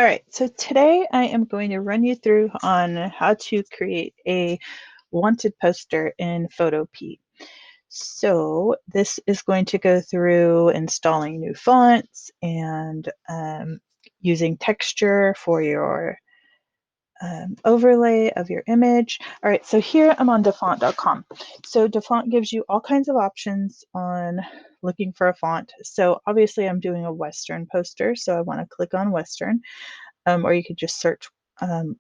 right, so today I am going to run you through on how to create a wanted poster in Photopea. So this is going to go through installing new fonts and using texture for your overlay of your image. All right, so here I'm on dafont.com. So dafont gives you all kinds of options on looking for a font. So obviously I'm doing a Western poster, so I want to click on Western. Or you could just search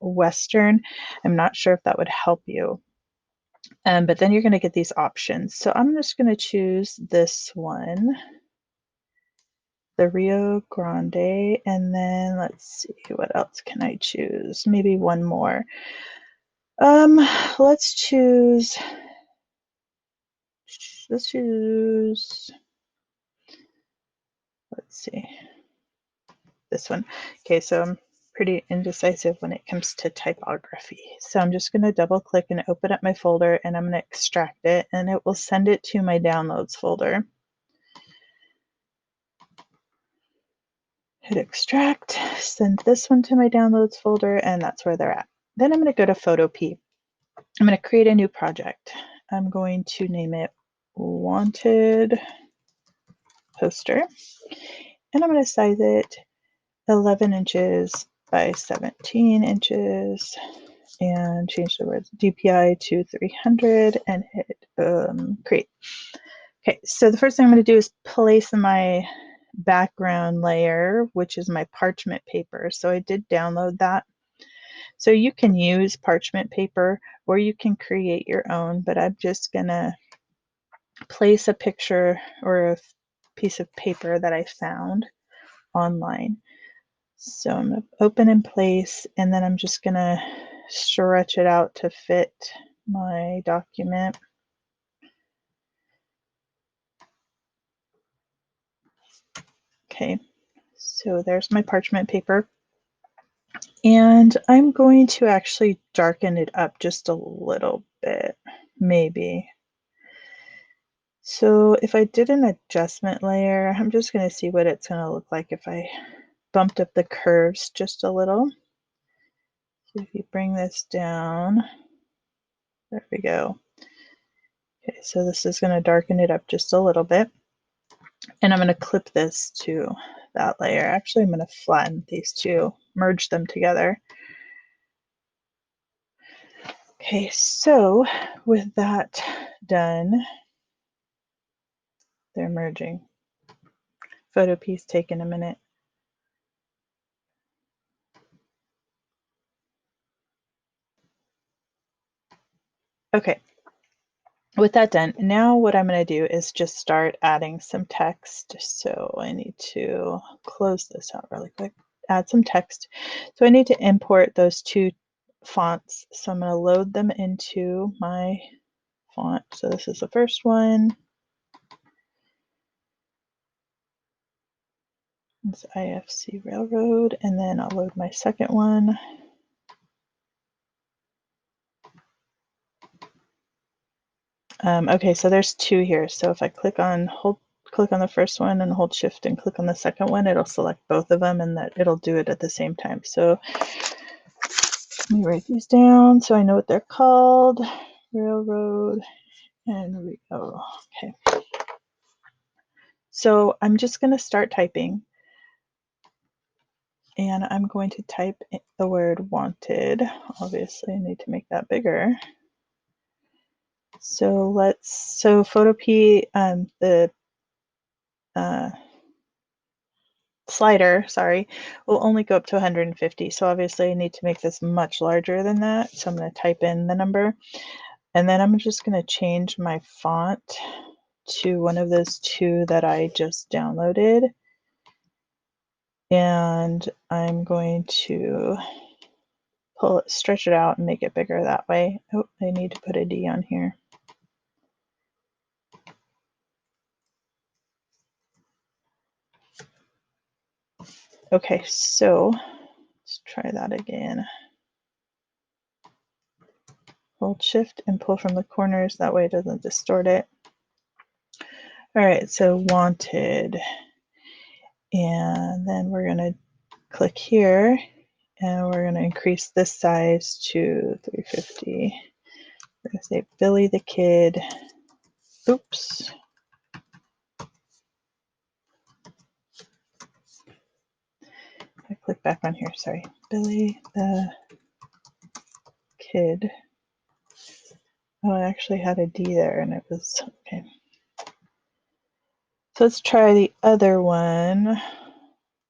Western. I'm not sure if that would help you. But then you're going to get these options. So I'm just going to choose this one, the Rio Grande, and then let's see, what else can I choose? Maybe one more. Let's choose, let's see, this one. Okay, so I'm pretty indecisive when it comes to typography. So I'm just going to double click and open up my folder, and I'm going to extract it, and it will send it to my downloads folder. Hit extract, send this one to my downloads folder, and that's where they're at. Then I'm going to go to Photopea. I'm going to create a new project. I'm going to name it Wanted Poster, and I'm going to size it 11 inches by 17 inches and change the words DPI to 300 and hit create. Okay, so the first thing I'm going to do is place my background layer, which is my parchment paper. So I did download that. So you can use parchment paper or you can create your own, but I'm just going to place a picture or a piece of paper that I found online. So I'm going to open in place, and then I'm just going to stretch it out to fit my document. Okay, so there's my parchment paper. And I'm going to actually darken it up just a little bit, maybe. So if I did an adjustment layer, I'm just going to see what it's going to look like if I bumped up the curves just a little. So if you bring this down, there we go. Okay, so this is going to darken it up just a little bit. And I'm going to clip this to that layer. Actually, I'm going to flatten these two, merge them together. Okay, so with that done, they're merging. Photopea's taken a minute. Okay, with that done, now what I'm going to do is just start adding some text. So I need to close this out really quick, add some text. So I need to import those two fonts. So I'm going to load them into my font. So this is the first one. It's IFC Railroad, and then I'll load my second one. Okay, so there's two here. So if I click on the first one and hold shift and click on the second one, it'll select both of them, and that it'll do it at the same time. So let me write these down so I know what they're called. Railroad and Rio. Okay. So I'm just going to start typing, and I'm going to type the word wanted. Obviously, I need to make that bigger. So Photopea, the slider, sorry, will only go up to 150. So obviously I need to make this much larger than that. So I'm going to type in the number, and then I'm just going to change my font to one of those two that I just downloaded. And I'm going to stretch it out and make it bigger that way. Oh, I need to put a D on here. Okay, so let's try that again. Hold shift and pull from the corners, that way it doesn't distort it. All right, so wanted, and then we're going to click here, And we're going to increase this size to 350. We're going to say Billy the Kid. Oops. I click back on here, sorry. Billy the Kid. Oh, I actually had a D there and it was, okay. So let's try the other one,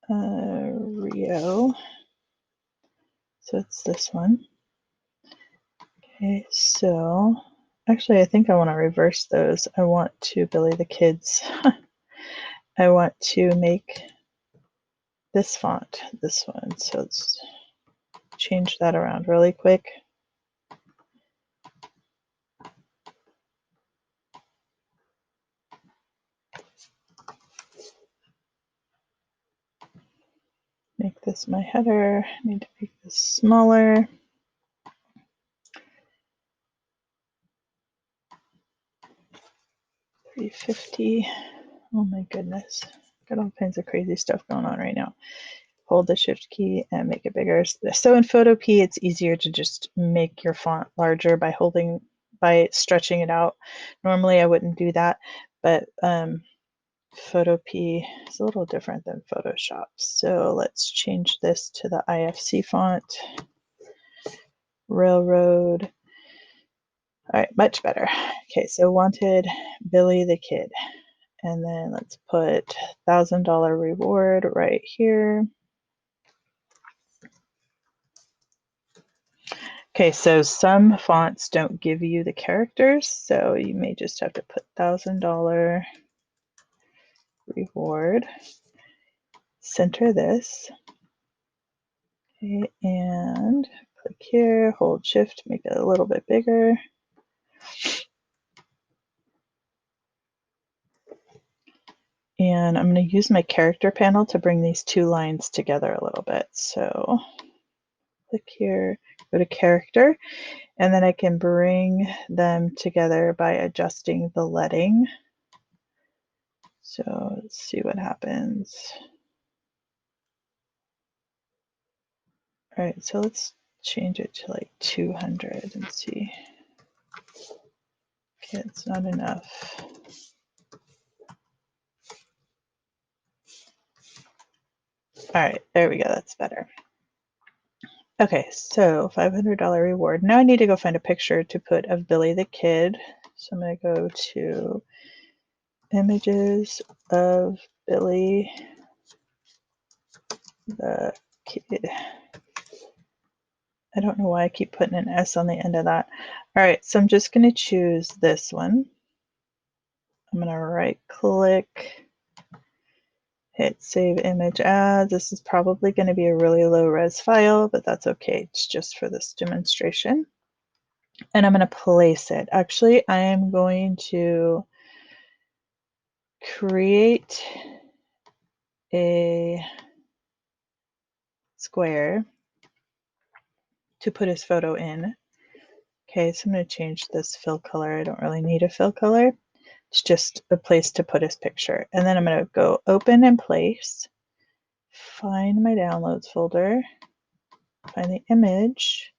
Rio. So it's this one. Okay, so actually I think I want to reverse those. I want to Billy the Kids. I want to make this font, this one. So let's change that around really quick. Make this my header. I need to make this smaller. $350. Oh my goodness. Got all kinds of crazy stuff going on right now. Hold the shift key and make it bigger. So in Photopea, it's easier to just make your font larger by stretching it out. Normally I wouldn't do that, but Photopea is a little different than Photoshop. So let's change this to the IFC font. Railroad. All right, much better. Okay, so wanted Billy the Kid. And then let's put $1,000 reward right here. Okay, so some fonts don't give you the characters, so you may just have to put $1,000 reward. Center this. Okay, and click here, hold shift, make it a little bit bigger. And I'm going to use my character panel to bring these two lines together a little bit. So click here, go to character, and then I can bring them together by adjusting the leading. So let's see what happens. All right, so let's change it to like 200 and see. Okay, it's not enough. All right, there we go, that's better. Okay, so $500 reward. Now I need to go find a picture to put of Billy the Kid. So I'm gonna go to images of Billy the Kid. I don't know why I keep putting an S on the end of that. All right, so I'm just gonna choose this one. I'm gonna right click, hit save image as. This is probably going to be a really low res file, but that's okay. It's just for this demonstration. And I'm going to place it. Actually, I am going to create a square to put his photo in. Okay, so I'm going to change this fill color. I don't really need a fill color. It's just a place to put his picture. And then I'm going to go open and place, find my downloads folder, find the image.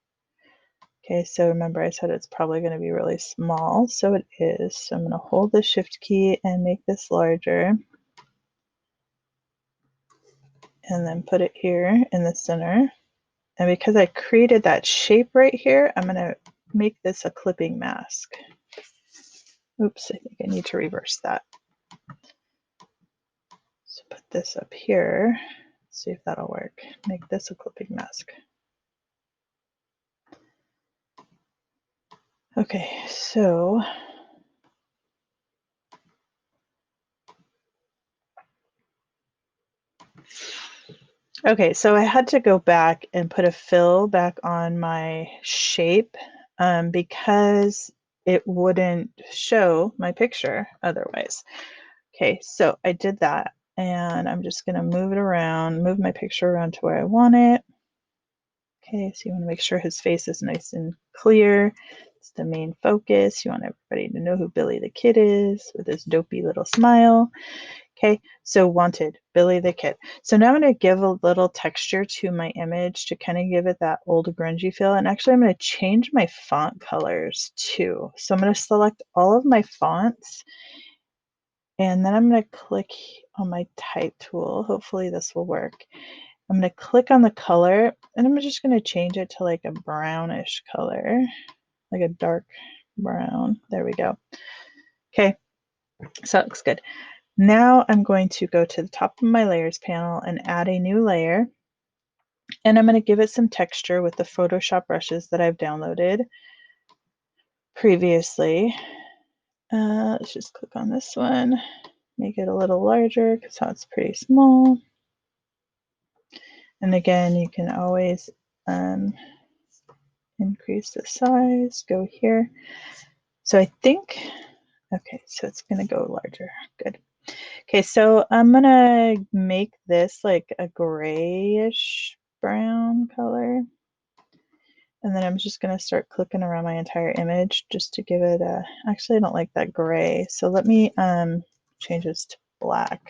Okay, so remember I said it's probably going to be really small, so it is. So I'm going to hold the shift key and make this larger. And then put it here in the center. And because I created that shape right here, I'm going to make this a clipping mask. Oops, I think I need to reverse that. So put this up here. See if that'll work. Make this a clipping mask. Okay, so I had to go back and put a fill back on my shape because it wouldn't show my picture otherwise. Okay, so I did that and I'm just going to move it around, move my picture around to where I want it. Okay, so you want to make sure his face is nice and clear. It's the main focus. You want everybody to know who Billy the Kid is with his dopey little smile. Okay, so wanted, Billy the Kid. So now I'm going to give a little texture to my image to kind of give it that old grungy feel. And actually I'm going to change my font colors too. So I'm going to select all of my fonts and then I'm going to click on my type tool. Hopefully this will work. I'm going to click on the color and I'm just going to change it to like a brownish color, like a dark brown. There we go. Okay, so that looks good. Now I'm going to go to the top of my layers panel and add a new layer. And I'm going to give it some texture with the Photoshop brushes that I've downloaded previously. Let's just click on this one, make it a little larger because that's pretty small. And again, you can always increase the size, go here. So I think, okay, so it's going to go larger. Good. Okay, so I'm going to make this like a grayish brown color. And then I'm just going to start clicking around my entire image just to give it a, actually I don't like that gray. So let me change this to black.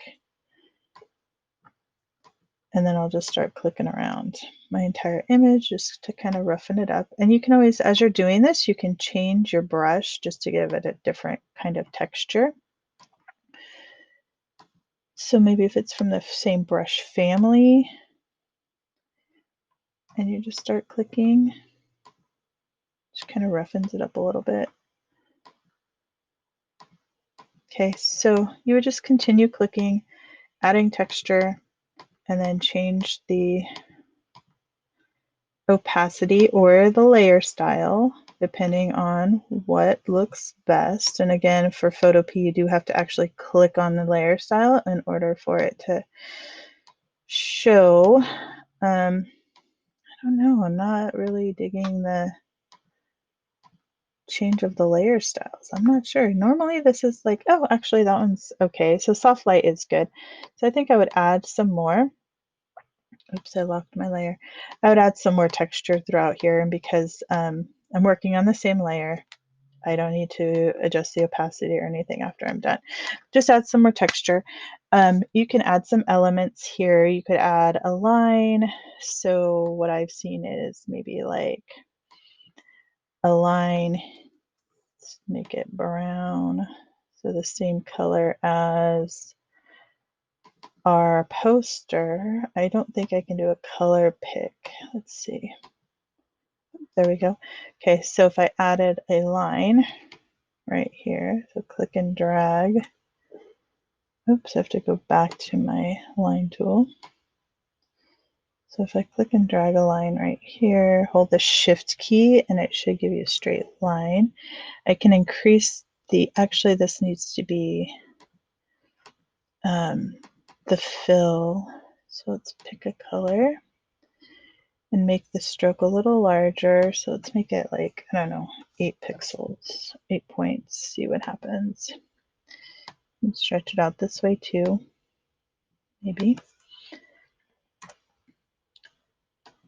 And then I'll just start clicking around my entire image just to kind of roughen it up. And you can always, as you're doing this, you can change your brush just to give it a different kind of texture. So maybe if it's from the same brush family and you just start clicking, just kind of roughens it up a little bit. Okay, so you would just continue clicking, adding texture, and then change the opacity or the layer style depending on what looks best. And again, for Photopea, you do have to actually click on the layer style in order for it to show. I don't know, I'm not really digging the change of the layer styles. I'm not sure. Normally this is like, oh, actually that one's okay. So soft light is good. So I think I would add some more. Oops, I locked my layer. I would add some more texture throughout here, and because I'm working on the same layer, I don't need to adjust the opacity or anything after I'm done. Just add some more texture. You can add some elements here. You could add a line. So what I've seen is maybe like a line, let's make it brown, so the same color as our poster. I don't think I can do a color pick. Let's see. There we go. Okay, so if I added a line right here, so click and drag. Oops, I have to go back to my line tool. So if I click and drag a line right here, hold the shift key and it should give you a straight line. I can increase the, actually this needs to be the fill. So let's pick a color and make the stroke a little larger. So let's make it like, I don't know, 8 pixels, 8 points, see what happens. And stretch it out this way too, maybe.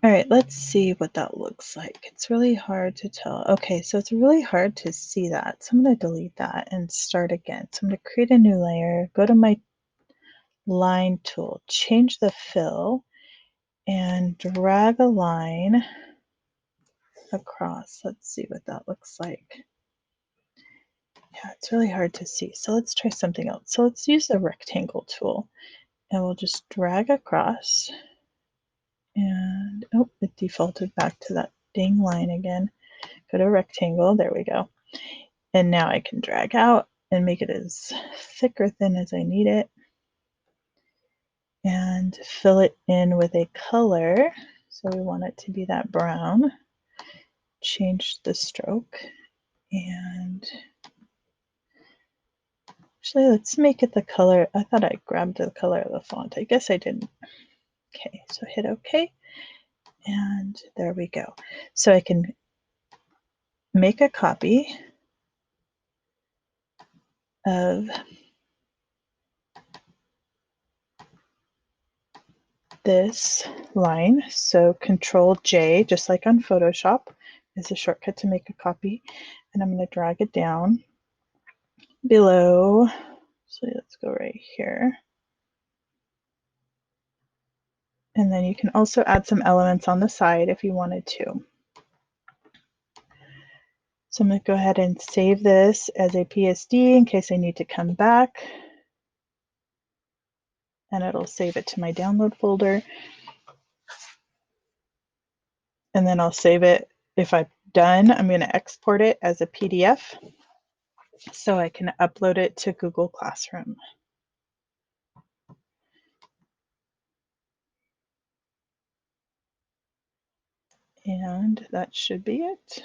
All right, let's see what that looks like. It's really hard to tell. Okay, so it's really hard to see that. So I'm going to delete that and start again. So I'm going to create a new layer, go to my line tool, change the fill, and drag a line across. Let's see what that looks like. Yeah, it's really hard to see. So let's try something else. So let's use the rectangle tool and we'll just drag across. And oh, it defaulted back to that dang line again. Go to rectangle, there we go. And now I can drag out and make it as thick or thin as I need it. And fill it in with a color. So we want it to be that brown. Change the stroke. And actually, let's make it the color. I thought I grabbed the color of the font. I guess I didn't. Okay, so hit OK. And there we go. So I can make a copy of this line. So Control J, just like on Photoshop, is a shortcut to make a copy. And I'm going to drag it down below. So let's go right here. And then you can also add some elements on the side if you wanted to. So I'm going to go ahead and save this as a PSD in case I need to come back. And it'll save it to my download folder. And then I'll save it. If I'm done, I'm going to export it as a PDF so I can upload it to Google Classroom. And that should be it.